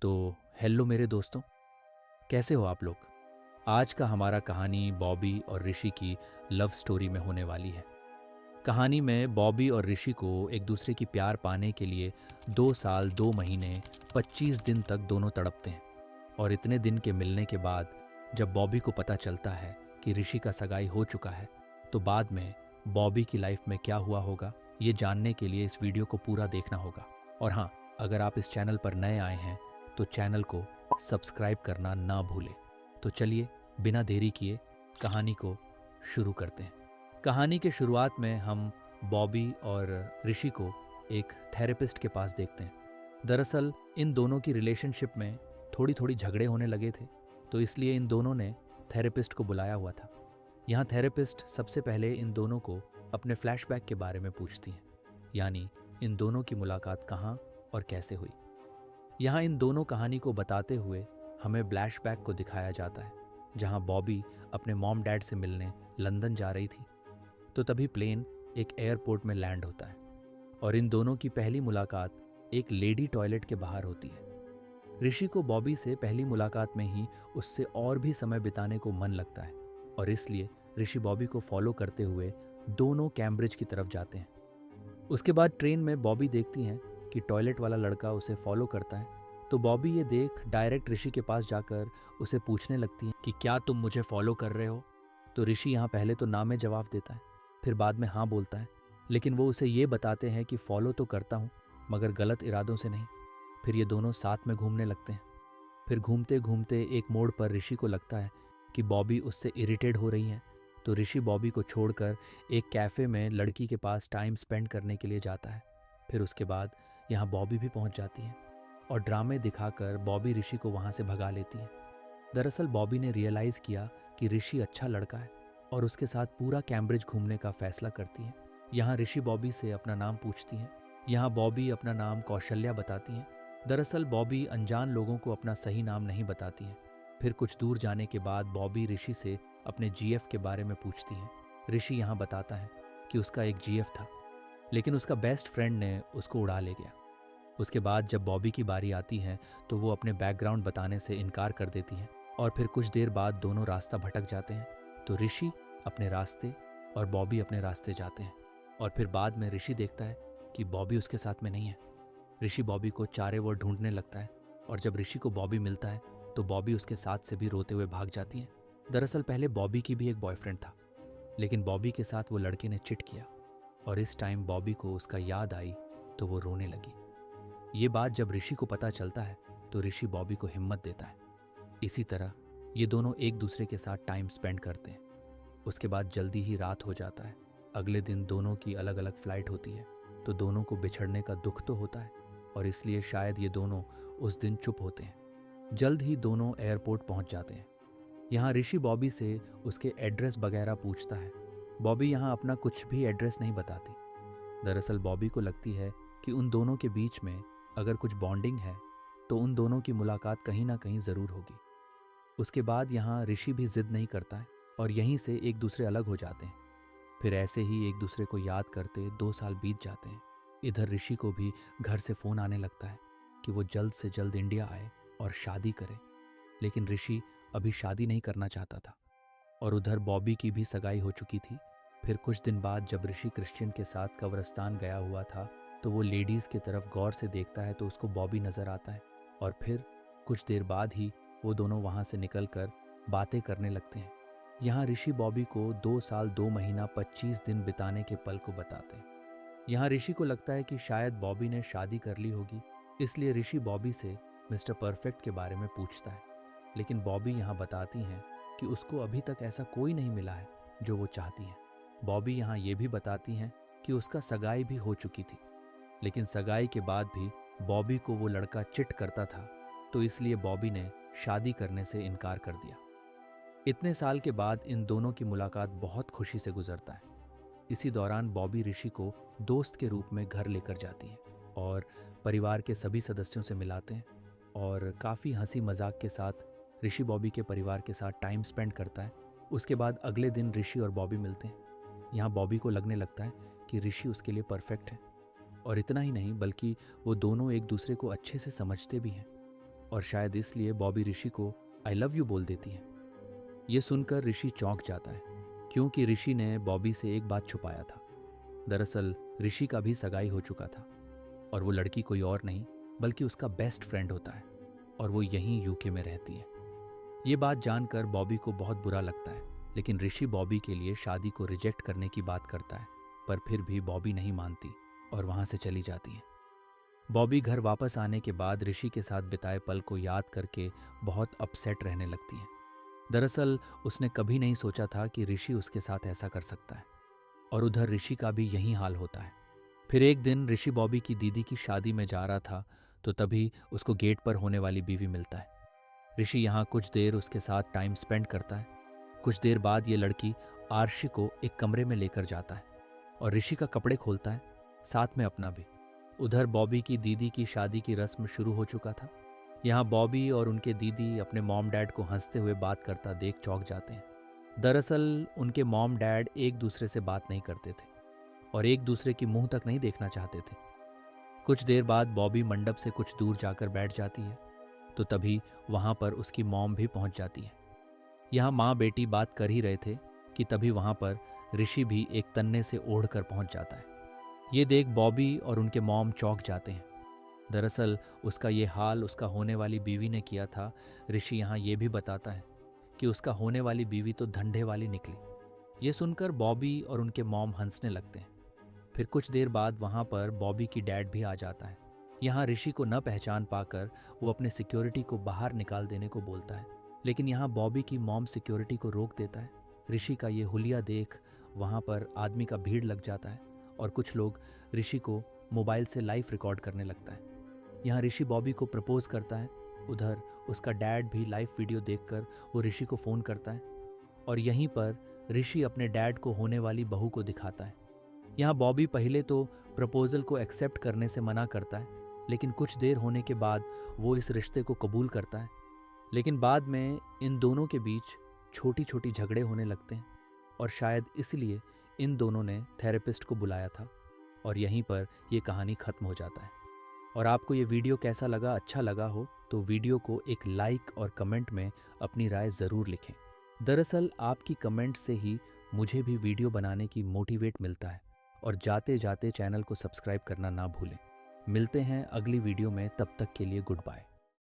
तो हेलो मेरे दोस्तों, कैसे हो आप लोग? आज का हमारा कहानी बॉबी और ऋषि की लव स्टोरी में होने वाली है। कहानी में बॉबी और ऋषि को एक दूसरे की प्यार पाने के लिए 2 साल 2 महीने 25 दिन तक दोनों तड़पते हैं। और इतने दिन के मिलने के बाद जब बॉबी को पता चलता है कि ऋषि का सगाई हो चुका है, तो बाद में बॉबी की लाइफ में क्या हुआ होगा, ये जानने के लिए इस वीडियो को पूरा देखना होगा। और हाँ, अगर आप इस चैनल पर नए आए हैं तो चैनल को सब्सक्राइब करना ना भूलें। तो चलिए बिना देरी किए कहानी को शुरू करते हैं। कहानी के शुरुआत में हम बॉबी और ऋषि को एक थेरेपिस्ट के पास देखते हैं। दरअसल इन दोनों की रिलेशनशिप में थोड़ी थोड़ी झगड़े होने लगे थे, तो इसलिए इन दोनों ने थेरेपिस्ट को बुलाया हुआ था। यहाँ थेरेपिस्ट सबसे पहले इन दोनों को अपने फ्लैशबैक के बारे में पूछती हैं, यानी इन दोनों की मुलाकात कहाँ और कैसे हुई। यहाँ इन दोनों कहानी को बताते हुए हमें फ्लैशबैक को दिखाया जाता है, जहाँ बॉबी अपने मॉम डैड से मिलने लंदन जा रही थी। तो तभी प्लेन एक एयरपोर्ट में लैंड होता है और इन दोनों की पहली मुलाकात एक लेडी टॉयलेट के बाहर होती है। ऋषि को बॉबी से पहली मुलाकात में ही उससे और भी समय बिताने को मन लगता है और इसलिए ऋषि बॉबी को फॉलो करते हुए दोनों कैम्ब्रिज की तरफ जाते हैं। उसके बाद ट्रेन में बॉबी देखती हैं कि टॉयलेट वाला लड़का उसे फॉलो करता है, तो बॉबी ये देख डायरेक्ट ऋषि के पास जाकर उसे पूछने लगती है कि क्या तुम मुझे फॉलो कर रहे हो। तो ऋषि यहाँ पहले तो ना में जवाब देता है, फिर बाद में हाँ बोलता है, लेकिन वो उसे ये बताते हैं कि फॉलो तो करता हूँ मगर गलत इरादों से नहीं। फिर ये दोनों साथ में घूमने लगते हैं। फिर घूमते घूमते एक मोड़ पर ऋषि को लगता है कि बॉबी उससे इरिटेट हो रही है, तो ऋषि बॉबी को छोड़कर एक कैफ़े में लड़की के पास टाइम स्पेंड करने के लिए जाता है। फिर उसके बाद यहाँ बॉबी भी पहुँच जाती है और ड्रामे दिखाकर बॉबी ऋषि को वहाँ से भगा लेती है। दरअसल बॉबी ने रियलाइज़ किया कि ऋषि अच्छा लड़का है और उसके साथ पूरा कैम्ब्रिज घूमने का फैसला करती है। यहाँ ऋषि बॉबी से अपना नाम पूछती है। यहाँ बॉबी अपना नाम कौशल्या बताती है। दरअसल बॉबी अनजान लोगों को अपना सही नाम नहीं बताती है। फिर कुछ दूर जाने के बाद बॉबी ऋषि से अपने जीएफ के बारे में पूछती है। ऋषि यहाँ बताता है कि उसका एक जीएफ था, लेकिन उसका बेस्ट फ्रेंड ने उसको उड़ा ले गया। उसके बाद जब बॉबी की बारी आती है तो वो अपने बैकग्राउंड बताने से इनकार कर देती है और फिर कुछ देर बाद दोनों रास्ता भटक जाते हैं। तो ऋषि अपने रास्ते और बॉबी अपने रास्ते जाते हैं और फिर बाद में ऋषि देखता है कि बॉबी उसके साथ में नहीं है। ऋषि बॉबी को चारे ओर ढूंढने लगता है और जब ऋषि को बॉबी मिलता है तो बॉबी उसके साथ से भी रोते हुए भाग जाती है। दरअसल पहले बॉबी की भी एक बॉयफ्रेंड था, लेकिन बॉबी के साथ वो लड़के ने चिट किया और इस टाइम बॉबी को उसका याद आई तो वो रोने लगी। ये बात जब ऋषि को पता चलता है तो ऋषि बॉबी को हिम्मत देता है। इसी तरह ये दोनों एक दूसरे के साथ टाइम स्पेंड करते हैं। उसके बाद जल्दी ही रात हो जाता है। अगले दिन दोनों की अलग अलग फ्लाइट होती है, तो दोनों को बिछड़ने का दुख तो होता है और इसलिए शायद ये दोनों उस दिन चुप होते हैं। जल्द ही दोनों एयरपोर्ट पहुंच जाते हैं। यहाँ ऋषि बॉबी से उसके एड्रेस वगैरह पूछता है। बॉबी यहाँ अपना कुछ भी एड्रेस नहीं बताती। दरअसल बॉबी को लगती है कि उन दोनों के बीच में अगर कुछ बॉन्डिंग है तो उन दोनों की मुलाकात कहीं ना कहीं ज़रूर होगी। उसके बाद यहाँ ऋषि भी जिद नहीं करता है और यहीं से एक दूसरे अलग हो जाते हैं। फिर ऐसे ही एक दूसरे को याद करते 2 साल बीत जाते हैं। इधर ऋषि को भी घर से फ़ोन आने लगता है कि वो जल्द से जल्द इंडिया आए और शादी करे, लेकिन ऋषि अभी शादी नहीं करना चाहता था। और उधर बॉबी की भी सगाई हो चुकी थी। फिर कुछ दिन बाद जब ऋषि क्रिश्चियन के साथ कब्रिस्तान गया हुआ था तो वो लेडीज़ की तरफ गौर से देखता है तो उसको बॉबी नज़र आता है और फिर कुछ देर बाद ही वो दोनों वहाँ से निकलकर बातें करने लगते हैं। यहाँ ऋषि बॉबी को 2 साल 2 महीना 25 दिन बिताने के पल को बताते हैं। यहाँ ऋषि को लगता है कि शायद बॉबी ने शादी कर ली होगी, इसलिए ऋषि बॉबी से मिस्टर परफेक्ट के बारे में पूछता है, लेकिन बॉबी यहाँ बताती हैं कि उसको अभी तक ऐसा कोई नहीं मिला है जो वो चाहती हैं। बॉबी यहाँ ये भी बताती हैं कि उसका सगाई भी हो चुकी थी, लेकिन सगाई के बाद भी बॉबी को वो लड़का चिट करता था, तो इसलिए बॉबी ने शादी करने से इनकार कर दिया। इतने साल के बाद इन दोनों की मुलाकात बहुत खुशी से गुजरता है। इसी दौरान बॉबी ऋषि को दोस्त के रूप में घर लेकर जाती है और परिवार के सभी सदस्यों से मिलाते हैं और काफ़ी हंसी मजाक के साथ ऋषि बॉबी के परिवार के साथ टाइम स्पेंड करता है। उसके बाद अगले दिन ऋषि और बॉबी मिलते हैं। यहाँ बॉबी को लगने लगता है कि ऋषि उसके लिए परफेक्ट है और इतना ही नहीं बल्कि वो दोनों एक दूसरे को अच्छे से समझते भी हैं। और शायद इसलिए बॉबी ऋषि को आई लव यू बोल देती है। ये सुनकर ऋषि चौंक जाता है, क्योंकि ऋषि ने बॉबी से एक बात छुपाया था। दरअसल ऋषि का भी सगाई हो चुका था और वो लड़की कोई और नहीं बल्कि उसका बेस्ट फ्रेंड होता है और वो यहीं यूके में रहती है। ये बात जानकर बॉबी को बहुत बुरा लगता है, लेकिन ऋषि बॉबी के लिए शादी को रिजेक्ट करने की बात करता है, पर फिर भी बॉबी नहीं मानती और वहां से चली जाती है। बॉबी घर वापस आने के बाद ऋषि के साथ बिताए पल को याद करके बहुत अपसेट रहने लगती है। दरअसल उसने कभी नहीं सोचा था कि ऋषि उसके साथ ऐसा कर सकता है और उधर ऋषि का भी यही हाल होता है। फिर एक दिन ऋषि बॉबी की दीदी की शादी में जा रहा था तो तभी उसको गेट पर होने वाली बीवी मिलता है। ऋषि यहाँ कुछ देर उसके साथ टाइम स्पेंड करता है। कुछ देर बाद ये लड़की आरशी को एक कमरे में लेकर जाता है और ऋषि का कपड़े खोलता है, साथ में अपना भी। उधर बॉबी की दीदी की शादी की रस्म शुरू हो चुका था। यहाँ बॉबी और उनके दीदी अपने मॉम डैड को हंसते हुए बात करता देख चौंक जाते हैं। दरअसल उनके मॉम डैड एक दूसरे से बात नहीं करते थे और एक दूसरे की मुंह तक नहीं देखना चाहते थे। कुछ देर बाद बॉबी मंडप से कुछ दूर जाकर बैठ जाती है तो तभी वहां पर उसकी मॉम भी पहुंच जाती है। यहाँ माँ बेटी बात कर ही रहे थे कि तभी वहां पर ऋषि भी एक तन्ने से ओढ़ कर पहुंच जाता है। ये देख बॉबी और उनके मॉम चौंक जाते हैं। दरअसल उसका ये हाल उसका होने वाली बीवी ने किया था। ऋषि यहाँ ये भी बताता है कि उसका होने वाली बीवी तो धंधे वाली निकली। ये सुनकर बॉबी और उनके मॉम हंसने लगते हैं। फिर कुछ देर बाद वहाँ पर बॉबी की डैड भी आ जाता है। यहाँ ऋषि को न पहचान पाकर वो अपने सिक्योरिटी को बाहर निकाल देने को बोलता है, लेकिन यहाँ बॉबी की मॉम सिक्योरिटी को रोक देता है। ऋषि का ये हुलिया देख वहाँ पर आदमी का भीड़ लग जाता है और कुछ लोग ऋषि को मोबाइल से लाइव रिकॉर्ड करने लगता है। यहाँ ऋषि बॉबी को प्रपोज करता है। उधर उसका डैड भी लाइव वीडियो देखकर वो ऋषि को फ़ोन करता है और यहीं पर ऋषि अपने डैड को होने वाली बहू को दिखाता है। यहाँ बॉबी पहले तो प्रपोजल को एक्सेप्ट करने से मना करता है, लेकिन कुछ देर होने के बाद वो इस रिश्ते को कबूल करता है। लेकिन बाद में इन दोनों के बीच छोटी छोटी झगड़े होने लगते हैं और शायद इसलिए इन दोनों ने थेरेपिस्ट को बुलाया था और यहीं पर ये कहानी ख़त्म हो जाता है। और आपको ये वीडियो कैसा लगा? अच्छा लगा हो तो वीडियो को एक लाइक और कमेंट में अपनी राय ज़रूर लिखें। दरअसल आपकी कमेंट से ही मुझे भी वीडियो बनाने की मोटिवेट मिलता है। और जाते जाते चैनल को सब्सक्राइब करना ना भूलें। मिलते हैं अगली वीडियो में, तब तक के लिए गुड बाय।